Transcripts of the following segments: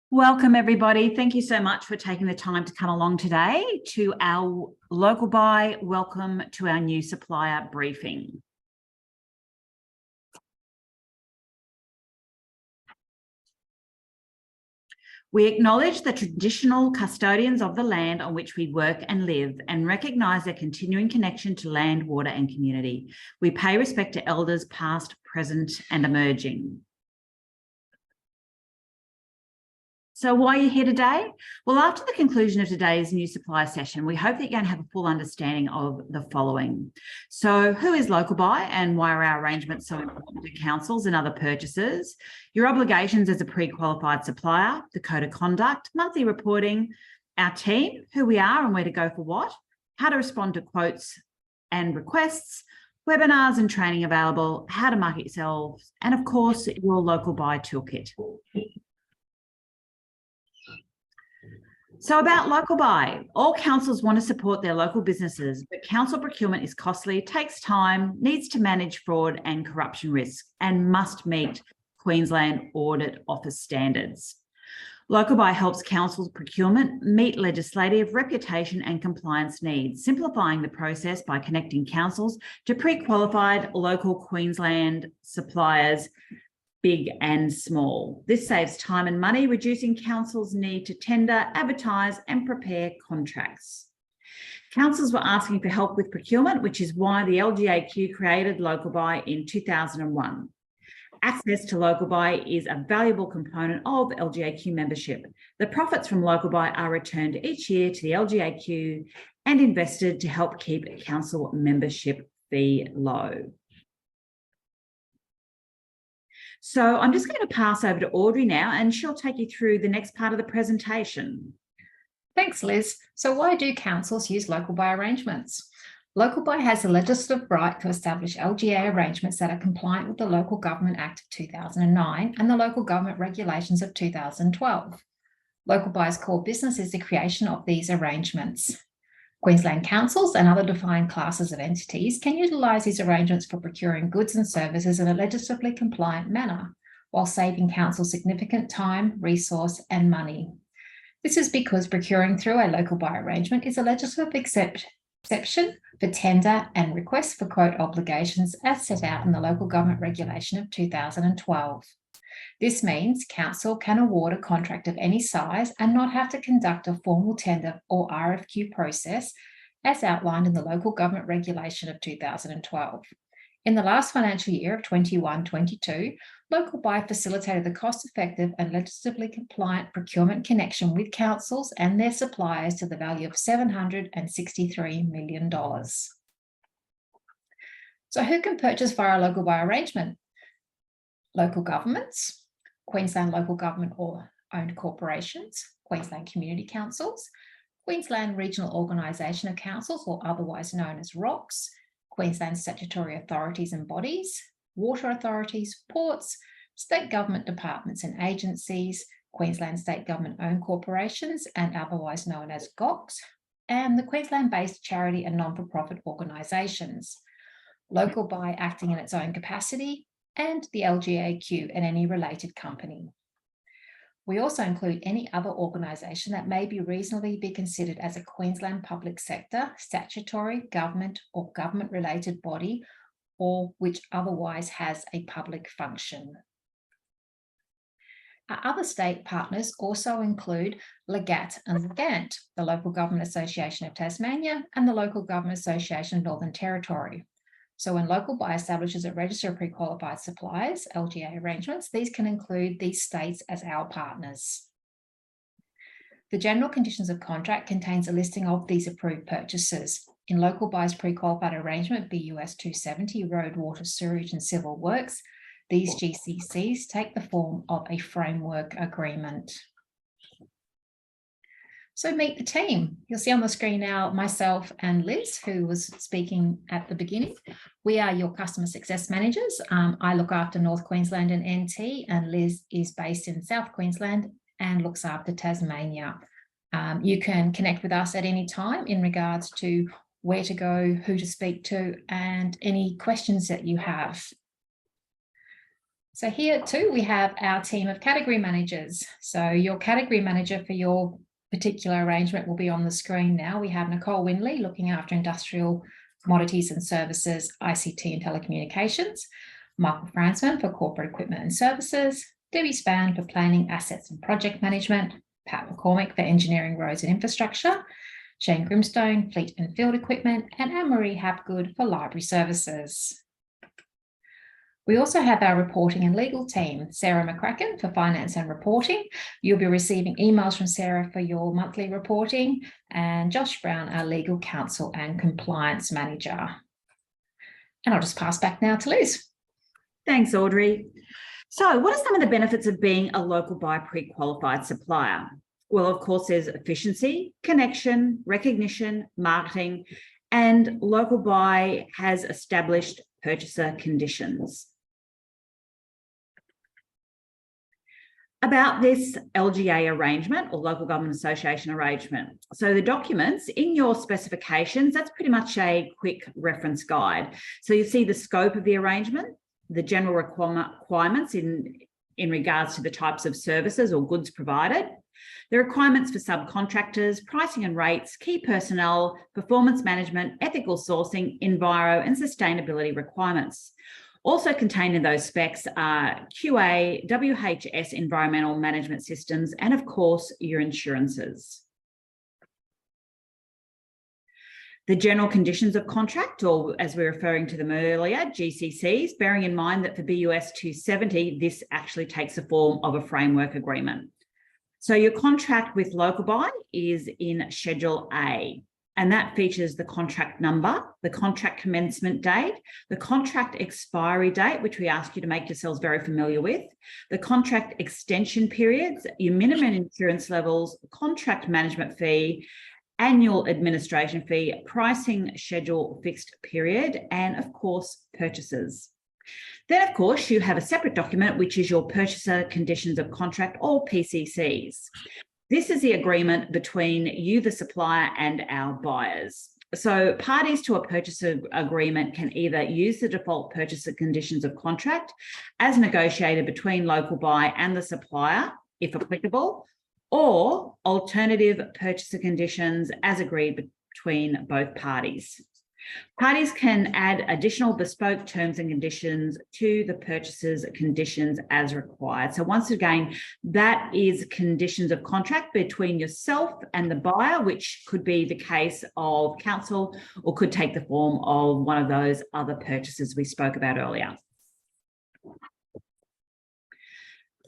Welcome, everybody. Thank you so much for taking the time to come along today to our Local Buy. Welcome to our new supplier briefing. We acknowledge the traditional custodians of the land on which we work and live and recognise their continuing connection to land, water and community. We pay respect to elders past, present and emerging. So why are you here today? Well, after the conclusion of today's new supplier session, we hope that you're going to have a full understanding of the following. So who is Local Buy and why are our arrangements so important to councils and other purchasers? Your obligations as a pre-qualified supplier, the code of conduct, monthly reporting, our team, who we are and where to go for what, how to respond to quotes and requests, webinars and training available, how to market yourselves, and of course, your Local Buy toolkit. So about Local Buy, all councils want to support their local businesses, but council procurement is costly, takes time, needs to manage fraud and corruption risk, and must meet Queensland Audit Office standards. Local Buy helps councils' procurement meet legislative, reputation and compliance needs, simplifying the process by connecting councils to pre-qualified local Queensland suppliers, big and small. This saves time and money, reducing councils' need to tender, advertise and prepare contracts. Councils were asking for help with procurement, which is why the LGAQ created Local Buy in 2001. Access to Local Buy is a valuable component of LGAQ membership. The profits from Local Buy are returned each year to the LGAQ and invested to help keep council membership fee low. So I'm just going to pass over to Audrey now, and she'll take you through the next part of the presentation. Thanks, Liz. So why do councils use Local Buy arrangements? Local Buy has a legislative right to establish LGA arrangements that are compliant with the Local Government Act of 2009 and the Local Government Regulations of 2012. Local Buy's core business is the creation of these arrangements. Queensland councils and other defined classes of entities can utilise these arrangements for procuring goods and services in a legislatively compliant manner, while saving council significant time, resource and money. This is because procuring through a Local Buy arrangement is a legislative exception for tender and request for quote obligations as set out in the Local Government Regulation of 2012. This means council can award a contract of any size and not have to conduct a formal tender or RFQ process as outlined in the Local Government Regulation of 2012. In the last financial year of 21-22, Local Buy facilitated the cost-effective and legislatively compliant procurement connection with councils and their suppliers to the value of $763 million. So who can purchase via a Local Buy arrangement? Local governments, Queensland local government or owned corporations, Queensland community councils, Queensland Regional Organisation of Councils or otherwise known as ROCs, Queensland statutory authorities and bodies, water authorities, ports, state government departments and agencies, Queensland state government owned corporations and otherwise known as GOCs, and the Queensland-based charity and non-for-profit organisations. Local Buy acting in its own capacity, and the LGAQ and any related company. We also include any other organisation that may be reasonably be considered as a Queensland public sector, statutory, government or government-related body, or which otherwise has a public function. Our other state partners also include LGAT and LGANT, the Local Government Association of Tasmania and the Local Government Association of Northern Territory. So when Local Buy establishes a register of pre-qualified suppliers, LGA arrangements, these can include these states as our partners. The general conditions of contract contains a listing of these approved purchases. In Local Buy's pre-qualified arrangement, BUS 270, road, water, sewerage and civil works, these GCCs take the form of a framework agreement. So meet the team. You'll see on the screen now myself and Liz, who was speaking at the beginning. We are your customer success managers. I look after North Queensland and NT, and Liz is based in South Queensland and looks after Tasmania. You can connect with us at any time in regards to where to go, who to speak to, and any questions that you have. So here too, we have our team of category managers. So your category manager for your particular arrangement will be on the screen now. We have Nicole Winley looking after industrial commodities and services, ICT and telecommunications, Michael Fransman for corporate equipment and services, Debbie Spann for planning, assets and project management, Pat McCormick for engineering, roads and infrastructure, Shane Grimstone, fleet and field equipment, and Anne-Marie Hapgood for library services. We also have our reporting and legal team, Sarah McCracken for finance and reporting. You'll be receiving emails from Sarah for your monthly reporting, and Josh Brown, our legal counsel and compliance manager. And I'll just pass back now to Liz. Thanks, Audrey. So what are some of the benefits of being a local buy pre-qualified supplier? Well, of course, there's efficiency, connection, recognition, marketing, and Local Buy has established purchaser conditions. About this LGA arrangement or Local Government Association arrangement. So the documents in your specifications, that's pretty much a quick reference guide. So you see the scope of the arrangement, the general requirements in regards to the types of services or goods provided, the requirements for subcontractors, pricing and rates, key personnel, performance management, ethical sourcing, enviro and sustainability requirements. Also contained in those specs are QA, WHS environmental management systems, and of course, your insurances. The general conditions of contract, or as we were referring to them earlier, GCCs, bearing in mind that for BUS 270, this actually takes the form of a framework agreement. So your contract with Local Buy is in Schedule A, and that features the contract number, the contract commencement date, the contract expiry date, which we ask you to make yourselves very familiar with, the contract extension periods, your minimum insurance levels, contract management fee, annual administration fee, pricing schedule fixed period, and of course, purchases. Then, of course, you have a separate document, which is your purchaser conditions of contract, or PCCs. This is the agreement between you, the supplier, and our buyers. So parties to a purchaser agreement can either use the default purchaser conditions of contract as negotiated between Local Buy and the supplier, if applicable, or alternative purchaser conditions as agreed between both parties. Parties can add additional bespoke terms and conditions to the purchaser's conditions as required. So once again, that is conditions of contract between yourself and the buyer, which could be the case of counsel or could take the form of one of those other purchases we spoke about earlier.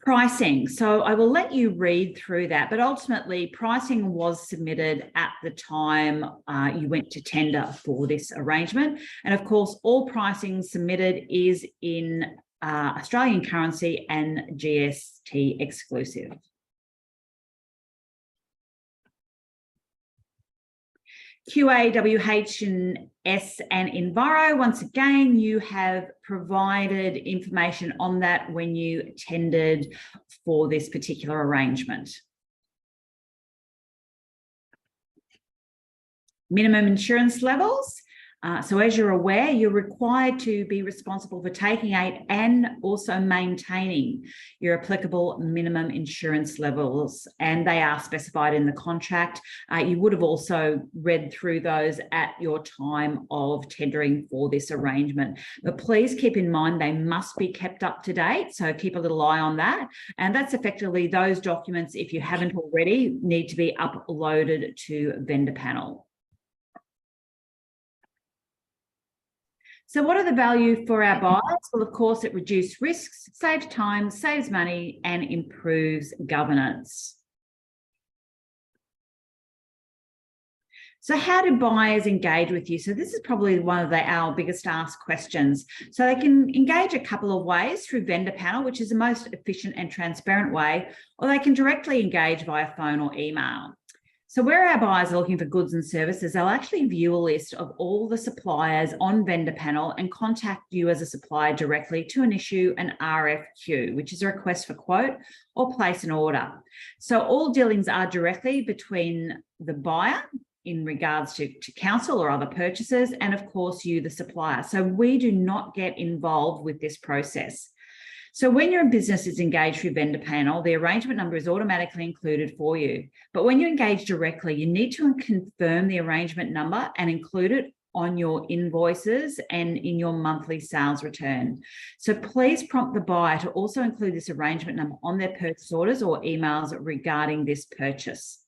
Pricing. So I will let you read through that, but ultimately pricing was submitted at the time you went to tender for this arrangement. And of course, all pricing submitted is in Australian currency and GST exclusive. QA, WHS and Enviro, once again, you have provided information on that when you tendered for this particular arrangement. Minimum insurance levels. So as you're aware, you're required to be responsible for taking out and also maintaining your applicable minimum insurance levels, and they are specified in the contract. You would have also read through those at your time of tendering for this arrangement. But please keep in mind they must be kept up to date, so keep a little eye on that. And that's effectively those documents, if you haven't already, need to be uploaded to Vendor Panel. So what are the value for our buyers? Well, of course, it reduces risks, saves time, saves money, and improves governance. So how do buyers engage with you? So this is probably one of our biggest asked questions. So they can engage a couple of ways through Vendor Panel, which is the most efficient and transparent way, or they can directly engage via phone or email. So where our buyers are looking for goods and services, they'll actually view a list of all the suppliers on Vendor Panel and contact you as a supplier directly to issue an RFQ, which is a request for quote, or place an order. So all dealings are directly between the buyer in regards to counsel or other purchasers, and of course you, the supplier. So we do not get involved with this process. So when your business is engaged through vendor panel, the arrangement number is automatically included for you. But when you engage directly, you need to confirm the arrangement number and include it on your invoices and in your monthly sales return. So please prompt the buyer to also include this arrangement number on their purchase orders or emails regarding this purchase.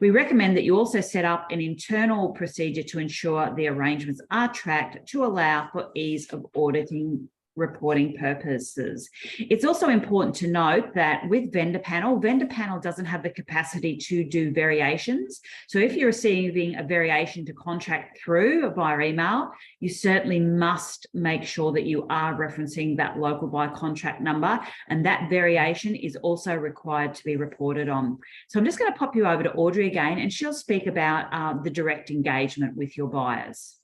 We recommend that you also set up an internal procedure to ensure the arrangements are tracked to allow for ease of auditing reporting purposes. It's also important to note that with vendor panel doesn't have the capacity to do variations. So if you're receiving a variation to contract through via email, you certainly must make sure that you are referencing that local buy contract number, and that variation is also required to be reported on. So I'm just going to pop you over to Audrey again, and she'll speak about the direct engagement with your buyers.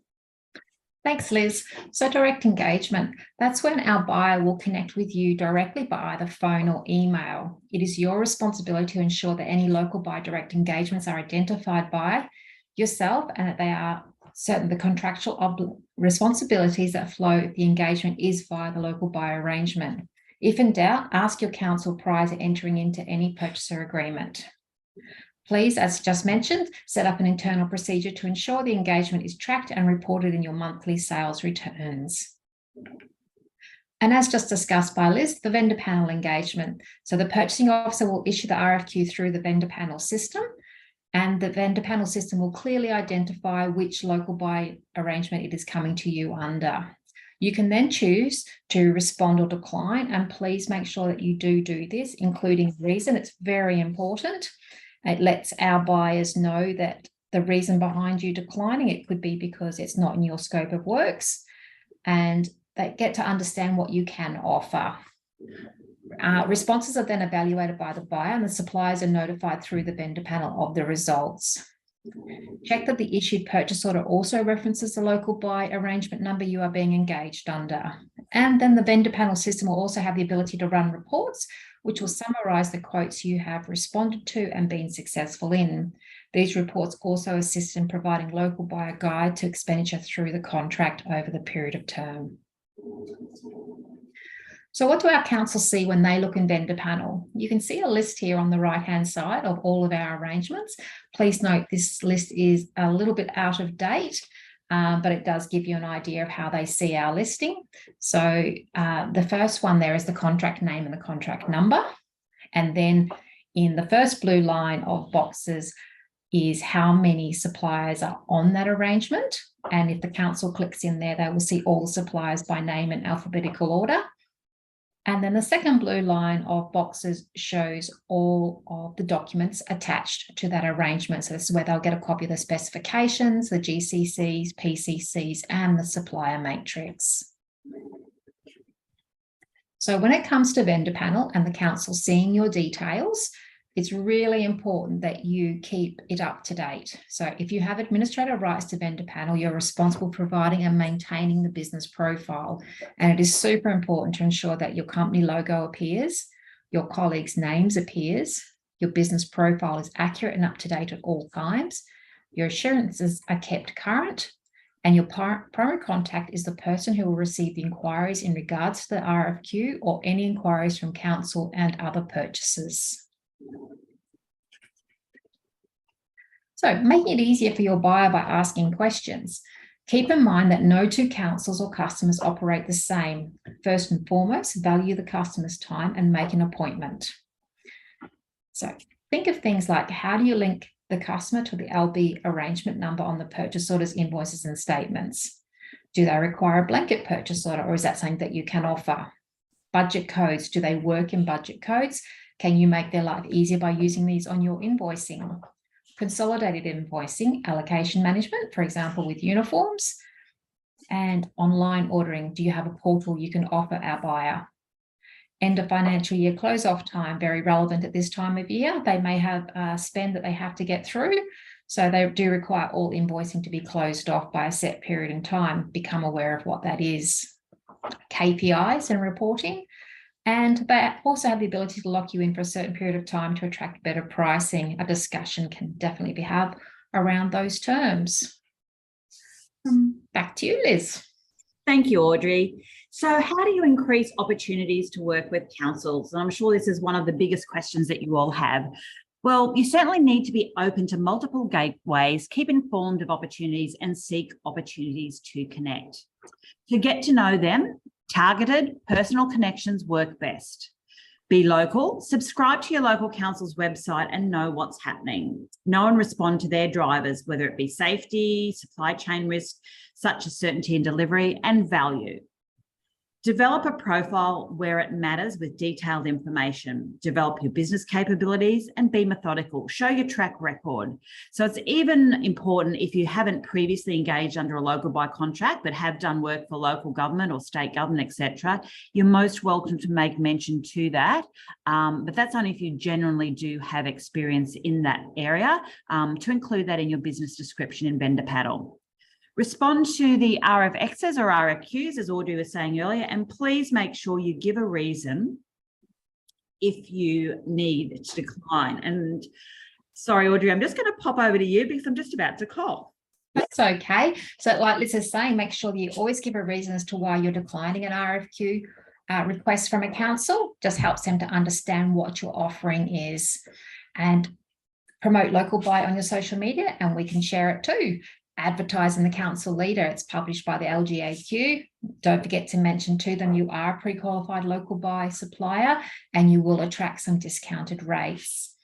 Thanks, Liz. So direct engagement, that's when our buyer will connect with you directly by either phone or email. It is your responsibility to ensure that any local buy direct engagements are identified by yourself and that they are certain the contractual responsibilities that flow if the engagement is via the local buy arrangement. If in doubt, ask your counsel prior to entering into any purchaser agreement. Please, as just mentioned, set up an internal procedure to ensure the engagement is tracked and reported in your monthly sales returns. And as just discussed by Liz, the vendor panel engagement. So the purchasing officer will issue the RFQ through the vendor panel system, and the vendor panel system will clearly identify which local buy arrangement it is coming to you under. You can then choose to respond or decline, and please make sure that you do this, including reason. It's very important. It lets our buyers know that the reason behind you declining, it could be because it's not in your scope of works, and they get to understand what you can offer. Responses are then evaluated by the buyer, and the suppliers are notified through the vendor panel of the results. Check that the issued purchase order also references the local buy arrangement number you are being engaged under. And then the vendor panel system will also have the ability to run reports, which will summarize the quotes you have responded to and been successful in. These reports also assist in providing local buyer guide to expenditure through the contract over the period of term. So what do our councils see when they look in vendor panel? You can see a list here on the right-hand side of all of our arrangements. Please note this list is a little bit out of date, but it does give you an idea of how they see our listing. So the first one there is the contract name and the contract number. And then in the first blue line of boxes is how many suppliers are on that arrangement. And if the council clicks in there, they will see all the suppliers by name in alphabetical order. And then the second blue line of boxes shows all of the documents attached to that arrangement. So this is where they'll get a copy of the specifications, the GCCs, PCCs, and the supplier matrix. So when it comes to vendor panel and the council seeing your details, it's really important that you keep it up to date. So if you have administrator rights to vendor panel, you're responsible for providing and maintaining the business profile. And it is super important to ensure that your company logo appears, your colleagues' names appears, your business profile is accurate and up to date at all times, your assurances are kept current, and your primary contact is the person who will receive the inquiries in regards to the RFQ or any inquiries from council and other purchasers. So making it easier for your buyer by asking questions. Keep in mind that no two councils or customers operate the same. First and foremost, value the customer's time and make an appointment. So think of things like, how do you link the customer to the LB arrangement number on the purchase orders, invoices, and statements? Do they require a blanket purchase order, or is that something that you can offer? Budget codes, do they work in budget codes? Can you make their life easier by using these on your invoicing? Consolidated invoicing, allocation management, for example, with uniforms, and online ordering. Do you have a portal you can offer our buyer? End of financial year close-off time, very relevant at this time of year. They may have a spend that they have to get through, so they do require all invoicing to be closed off by a set period in time. Become aware of what that is. KPIs and reporting. And they also have the ability to lock you in for a certain period of time to attract better pricing. A discussion can definitely be had around those terms. Back to you, Liz. Thank you, Audrey. So how do you increase opportunities to work with councils? And I'm sure this is one of the biggest questions that you all have. Well, you certainly need to be open to multiple gateways, keep informed of opportunities and seek opportunities to connect. To get to know them, targeted personal connections work best. Be local, subscribe to your local council's website and know what's happening. Know and respond to their drivers, whether it be safety, supply chain risk, such as certainty in delivery, and value. Develop a profile where it matters with detailed information. Develop your business capabilities and be methodical. Show your track record. So it's even important if you haven't previously engaged under a local buy contract, but have done work for local government or state government, etc. You're most welcome to make mention to that. But that's only if you genuinely do have experience in that area, to include that in your business description and vendor panel. Respond to the RFXs or RFQs, as Audrey was saying earlier, and please make sure you give a reason if you need to decline. And sorry, Audrey, I'm just going to pop over to you because I'm just about to cough. That's okay. So like Liz is saying, make sure that you always give a reason as to why you're declining an RFQ request from a council. Just helps them to understand what your offering is. And promote Local Buy on your social media, and we can share it too. Advertise in the council leader. It's published by the LGAQ. Don't forget to mention to them you are a pre-qualified local buy supplier and you will attract some discounted rates.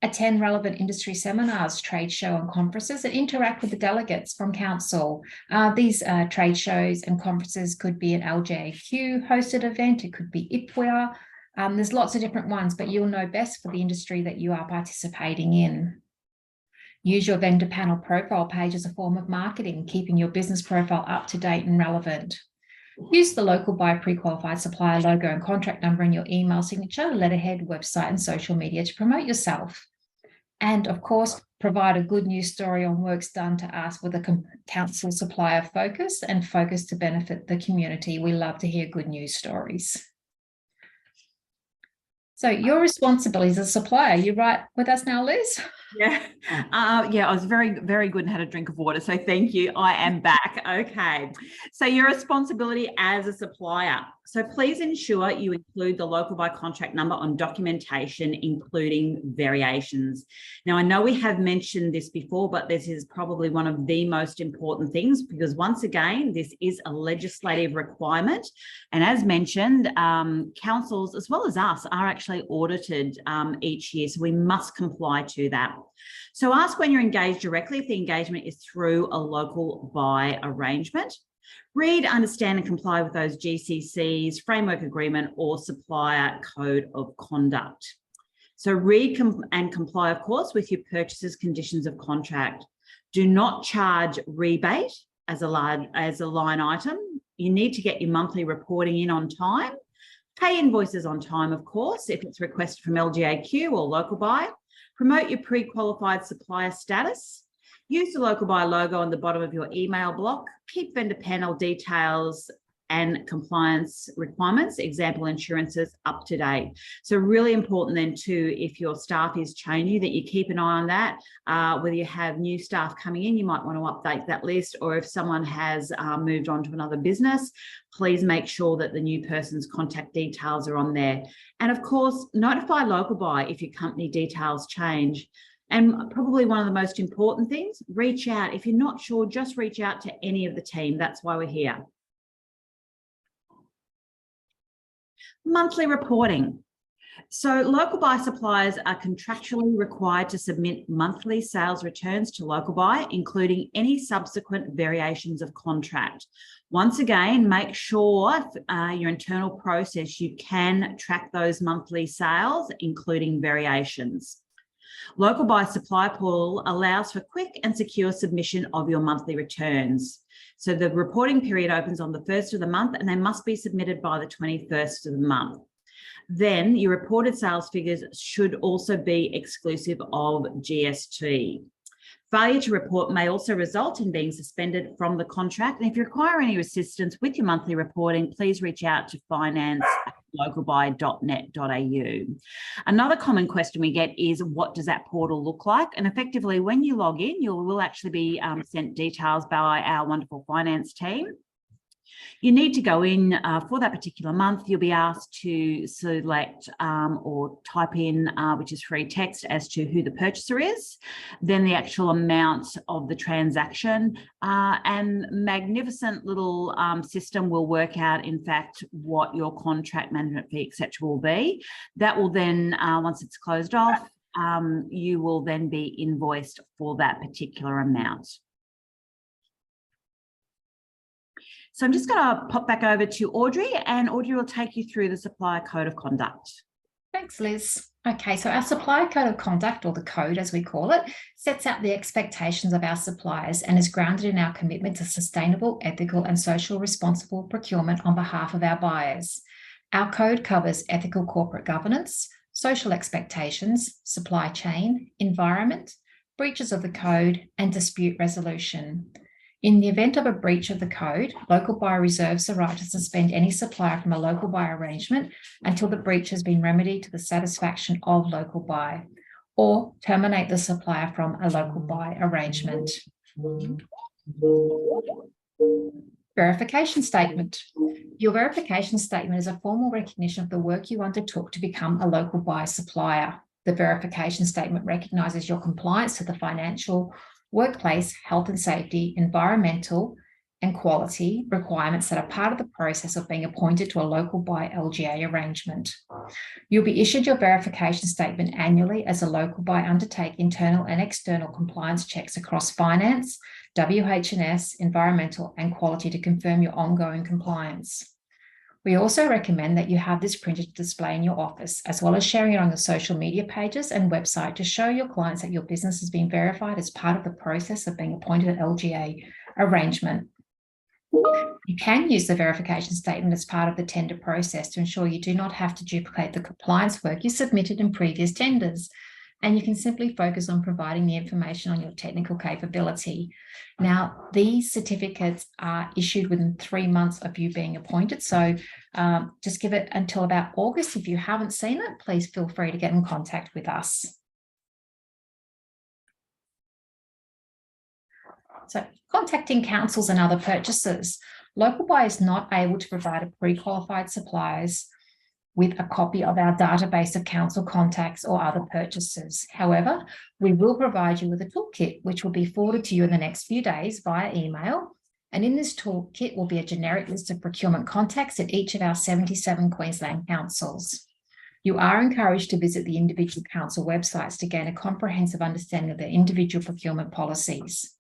Attend relevant industry seminars, trade show and conferences, and interact with the delegates from council. These trade shows and conferences could be an LGAQ hosted event. It could be IPWA. There's lots of different ones, but you'll know best for the industry that you are participating in. Use your vendor panel profile page as a form of marketing, keeping your business profile up to date and relevant. Use the Local Buy Prequalified Supplier logo and contract number in your email signature, letterhead, website, and social media to promote yourself. And of course, provide a good news story on works done to us with a council supplier focus and focus to benefit the community. We love to hear good news stories. So your responsibilities as a supplier, you right with us now, Liz? Yeah, I was very, very good and had a drink of water. So thank you. I am back. Okay. So your responsibility as a supplier. So please ensure you include the local buy contract number on documentation, including variations. Now, I know we have mentioned this before, but this is probably one of the most important things because once again, this is a legislative requirement. And as mentioned, councils as well as us are actually audited each year. So we must comply to that. So ask when you're engaged directly if the engagement is through a local buy arrangement. Read, understand and comply with those GCCs, framework agreement or supplier code of conduct. So read and comply, of course, with your purchaser's conditions of contract. Do not charge rebate as a line item. You need to get your monthly reporting in on time. Pay invoices on time, of course, if it's requested from LGAQ or local buy. Promote your pre-qualified supplier status. Use the local buy logo on the bottom of your email block. Keep vendor panel details and compliance requirements, example insurances, up to date. So really important then too, if your staff is changing, that you keep an eye on that. Whether you have new staff coming in, you might want to update that list, or if someone has moved on to another business, please make sure that the new person's contact details are on there. And of course, notify local buy if your company details change. And probably one of the most important things, reach out. If you're not sure, just reach out to any of the team. That's why we're here. Monthly reporting. So local buy suppliers are contractually required to submit monthly sales returns to local buy, including any subsequent variations of contract. Once again, make sure your internal process, you can track those monthly sales, including variations. Local Buy Supply Portal allows for quick and secure submission of your monthly returns. So the reporting period opens on the 1st of the month and they must be submitted by the 21st of the month. Then your reported sales figures should also be exclusive of GST. Failure to report may also result in being suspended from the contract. And if you require any assistance with your monthly reporting, please reach out to finance@localbuy.net.au. Another common question we get is, what does that portal look like? And effectively, when you log in, you will actually be sent details by our wonderful finance team. You need to go in for that particular month. You'll be asked to select or type in, which is free text, as to who the purchaser is, then the actual amount of the transaction, and magnificent little system will work out, in fact, what your contract management fee, etc., will be. That will then, once it's closed off, you will then be invoiced for that particular amount. So I'm just going to pop back over to Audrey, and Audrey will take you through the Supplier Code of Conduct. Thanks, Liz. Okay, so our Supplier Code of Conduct, or the code as we call it, sets out the expectations of our suppliers and is grounded in our commitment to sustainable, ethical and social responsible procurement on behalf of our buyers. Our code covers ethical corporate governance, social expectations, supply chain, environment, breaches of the code and dispute resolution. In the event of a breach of the code, Local Buy reserves the right to suspend any supplier from a Local Buy arrangement until the breach has been remedied to the satisfaction of Local Buy, or terminate the supplier from a Local Buy arrangement. Verification statement. Your verification statement is a formal recognition of the work you undertook to become a Local Buy supplier. The verification statement recognises your compliance to the financial, workplace, health and safety, environmental and quality requirements that are part of the process of being appointed to a Local Buy LGA arrangement. You'll be issued your verification statement annually as a Local Buy undertake internal and external compliance checks across finance, WH&S, environmental and quality to confirm your ongoing compliance. We also recommend that you have this printed to display in your office, as well as sharing it on your social media pages and website to show your clients that your business has been verified as part of the process of being appointed an LGA arrangement. You can use the verification statement as part of the tender process to ensure you do not have to duplicate the compliance work you submitted in previous tenders, and you can simply focus on providing the information on your technical capability. Now, these certificates are issued within 3 months of you being appointed, so just give it until about August. If you haven't seen it, please feel free to get in contact with us. So, contacting councils and other purchasers. Local Buy is not able to provide a pre-qualified suppliers with a copy of our database of council contacts or other purchasers. However, we will provide you with a toolkit, which will be forwarded to you in the next few days via email. And in this toolkit will be a generic list of procurement contacts at each of our 77 Queensland councils. You are encouraged to visit the individual council websites to gain a comprehensive understanding of their individual procurement policies.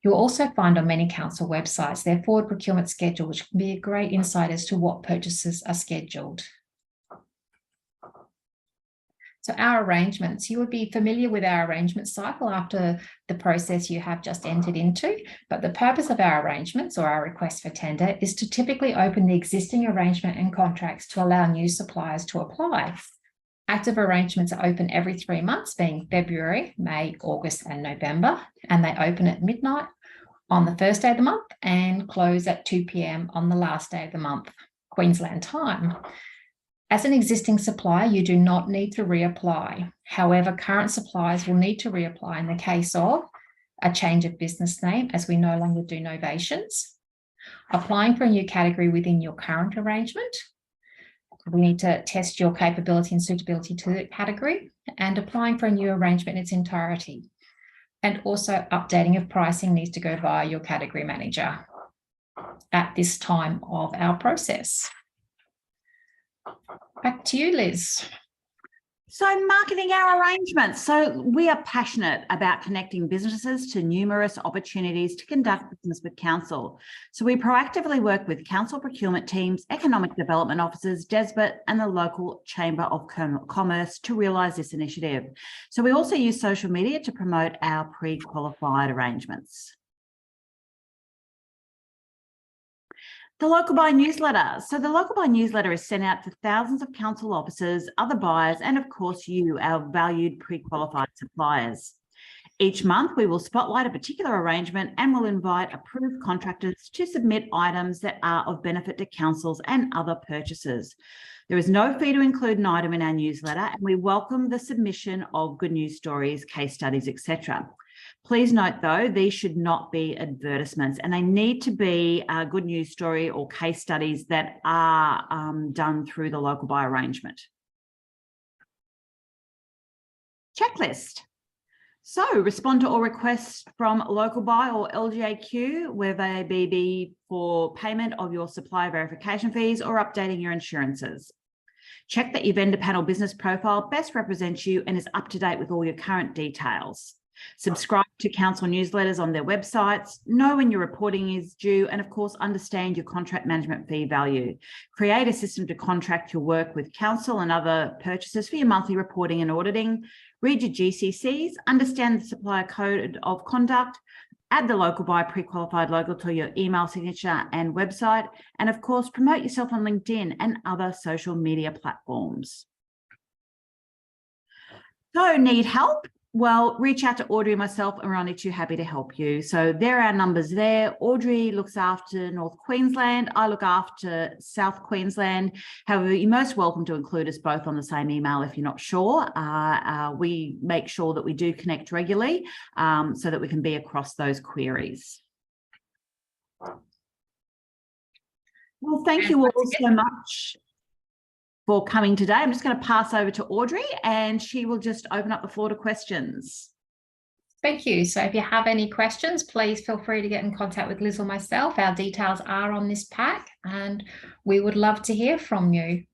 You'll also find on many council websites their forward procurement schedule, which can be a great insight as to what purchases are scheduled. So our arrangements, you would be familiar with our arrangement cycle after the process you have just entered into, but the purpose of our arrangements or our request for tender is to typically open the existing arrangement and contracts to allow new suppliers to apply. Active arrangements are open every 3 months, being February, May, August and November, and they open at midnight on the first day of the month and close at 2 p.m. on the last day of the month, Queensland time. As an existing supplier, you do not need to reapply. However, current suppliers will need to reapply in the case of a change of business name, as we no longer do novations, applying for a new category within your current arrangement. We need to test your capability and suitability to the category, and applying for a new arrangement in its entirety. And also updating of pricing needs to go via your category manager at this time of our process. Back to you, Liz. So marketing our arrangements. So we are passionate about connecting businesses to numerous opportunities to conduct business with council. So we proactively work with council procurement teams, economic development officers, DESBIT and the local Chamber of Commerce to realise this initiative. So we also use social media to promote our pre-qualified arrangements. The Local Buy newsletter. So the Local Buy newsletter is sent out to thousands of council officers, other buyers, and of course you, our valued pre-qualified suppliers. Each month we will spotlight a particular arrangement and will invite approved contractors to submit items that are of benefit to councils and other purchasers. There is no fee to include an item in our newsletter, and we welcome the submission of good news stories, case studies, etc. Please note, though, these should not be advertisements, and they need to be a good news story or case studies that are done through the local buy arrangement. Checklist. So respond to all requests from Local Buy or LGAQ, whether they be for payment of your supplier verification fees or updating your insurances. Check that your vendor panel business profile best represents you and is up to date with all your current details. Subscribe to council newsletters on their websites, know when your reporting is due, and of course, understand your contract management fee value. Create a system to contract your work with council and other purchasers for your monthly reporting and auditing. Read your GCCs, understand the supplier code of conduct, add the Local Buy Prequalified logo to your email signature and website, and of course, promote yourself on LinkedIn and other social media platforms. So, need help? Well, reach out to Audrey and myself, and we're only too happy to help you. So there are our numbers there. Audrey looks after North Queensland. I look after South Queensland. However, you're most welcome to include us both on the same email if you're not sure. We make sure that we do connect regularly so that we can be across those queries. Well, thank you all so much for coming today. I'm just going to pass over to Audrey and she will just open up the floor to questions. Thank you. So if you have any questions, please feel free to get in contact with Liz or myself. Our details are on this pack and we would love to hear from you.